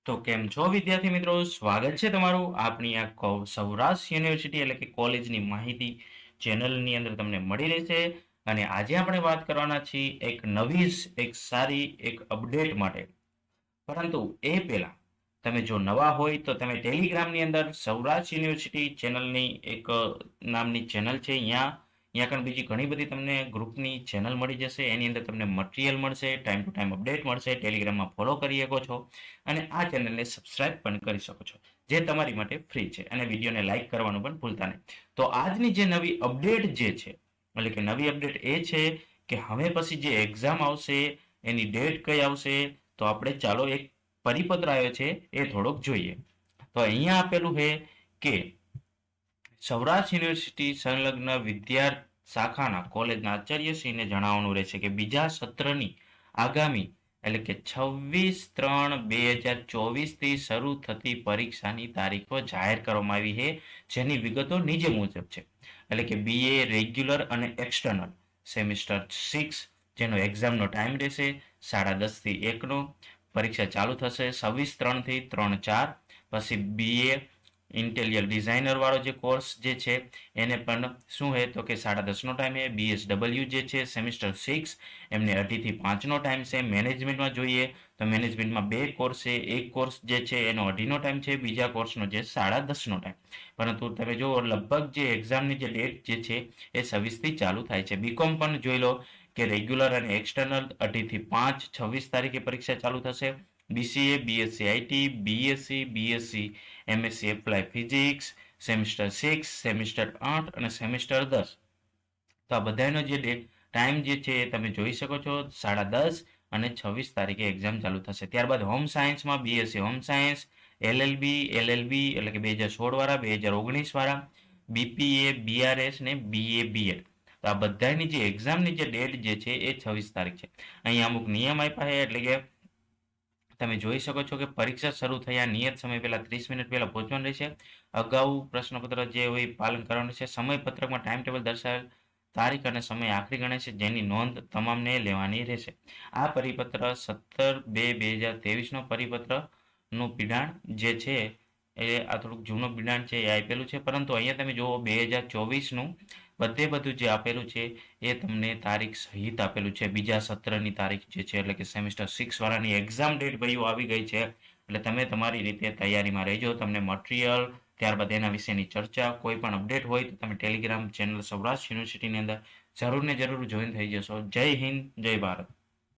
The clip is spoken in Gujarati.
તો કેમ છો વિદ્યાર્થી મિત્રો, સ્વાગત છે તમારું આપણી આ સૌરાષ્ટ્ર યુનિવર્સિટી એટલે કે કોલેજની માહિતી ચેનલની અંદર તમને મળી રહેશે. અને આજે આપણે વાત કરવાના છીએ એક નવી એક સારી એક અપડેટ માટે. પરંતુ એ પહેલા તમે જો નવા હોય તો તમે ટેલિગ્રામની અંદર સૌરાષ્ટ્ર યુનિવર્સિટી ચેનલની એક નામની ચેનલ છે. અહીંયા આગળ બીજી ઘણી બધી તમને ગ્રુપની ચેનલ મળી જશે. એની અંદર તમને મટીરિયલ મળશે, ટાઈમ ટુ ટાઈમ અપડેટ મળશે. ટેલિગ્રામમાં ફોલો કરી શકો છો અને આ ચેનલને સબસ્ક્રાઇબ પણ કરી શકો છો, જે તમારી માટે ફ્રી છે. અને વિડીયોને લાઇક કરવાનું પણ ભૂલતા નહીં. તો આજની જે નવી અપડેટ જે છે, એટલે કે નવી અપડેટ એ છે કે હવે પછી જે એક્ઝામ આવશે એની ડેટ કઈ આવશે. તો આપણે ચાલો એક પરિપત્ર આવ્યો છે એ થોડોક જોઈએ. તો અહીંયા આપેલું છે કે સૌરાષ્ટ્ર યુનિવર્સિટી સંલગ્ન વિદ્યાર્થી શાખાના કોલેજના આચાર્યશ્રીને જણાવવાનું રહેશે કે બીજા સત્રની આગામી એટલે કે 26/3/2024 થી શરૂ થતી પરીક્ષાની તારીખો જાહેર કરવામાં આવી છે, જેની વિગતો નીચે મુજબ છે. એટલે કે BA રેગ્યુલર અને એક્સટર્નલ સેમિસ્ટર 6 જેનો એક્ઝામનો ટાઈમ રહેશે 10:30 થી 1 નો. પરીક્ષા ચાલુ થશે 26/3 થી 3/4. પછી BA ઇન્ટેલિયર ડિઝાઇનર વાળો જે કોર્સ જે છે એને પણ શું છે તો કે 10:30 નો ટાઈમ છે. BSW જે છે સેમિસ્ટર 6 એમને 2:30 થી 5 નો ટાઈમ છે. મેનેજમેન્ટમાં જોઈએ તો મેનેજમેન્ટમાં બે કોર્સ છે. એક કોર્સ જે છે એનો 2:30 નો ટાઈમ છે, બીજા કોર્સનો જે 10:30 નો ટાઈમ. પરંતુ તમે જો લગભગ જે એક્ઝામની જે ડેટ જે છે એ 26 થી ચાલુ થાય છે. બીકોમ પણ જોઈ લો કે રેગ્યુલર અને એક્સટર્નલ 2:30 થી 5 26 તારીખે પરીક્ષા ચાલુ થશે. BCA, BSc IT, BSc MSc apply physics semester 6, semester 8 અને સેમિસ્ટર 10. તો આ બધાનો જે ટાઈમ જે છે એ તમે જોઈ શકો છો. 10:30 અને 26 તારીખે એક્ઝામ ચાલુ થશે. ત્યારબાદ હોમ સાયન્સમાં BSc હોમ સાયન્સ, LLB એટલે કે 2016 વાળા, 2019 વાળા, BPA, BRS ને BA BEd. તો આ બધાની જે એક્ઝામની જે ડેટ જે છે એ 26 તારીખ છે. અહીંયા અમુક નિયમ આપ્યા છે, એટલે કે તમે જોઈ શકો છો કે પરીક્ષા શરૂ થયા નિયત સમય પહેલા 30 મિનિટ પહેલા પહોંચવાનું રહેશે. અગાઉ પ્રશ્નપત્ર જે હોય પાલન કરવાનું છે. સમયપત્રકમાં ટાઈમ ટેબલ દર્શાવેલ તારીખ અને સમય આખરી ગણે છે, જેની નોંધ તમામને લેવાની રહેશે. આ પરિપત્ર 17/2/2023 નો પરિપત્રનું પીડાણ જે છે એ આ થોડુંક જૂનું પીડાણ છે એ આપેલું છે. પરંતુ અહીંયા તમે જુઓ 2024નું બધું જે આપેલું છે એ તમને તારીખ સહિત આપેલું છે. બીજા સત્રની તારીખ જે છે એટલે કે સેમિસ્ટર 6 વાળાની એક્ઝામ ડેટ ભાઈઓ આવી ગઈ છે. એટલે તમે તમારી રીતે તૈયારીમાં રહેજો. તમને મટીરિયલ ત્યારબાદ એના વિશેની ચર્ચા કોઈ પણ અપડેટ હોય તો તમે ટેલિગ્રામ ચેનલ સૌરાષ્ટ્ર યુનિવર્સિટીની અંદર જરૂર ને જરૂર જોઈન થઈ જશો. જય હિન્દ, જય ભારત.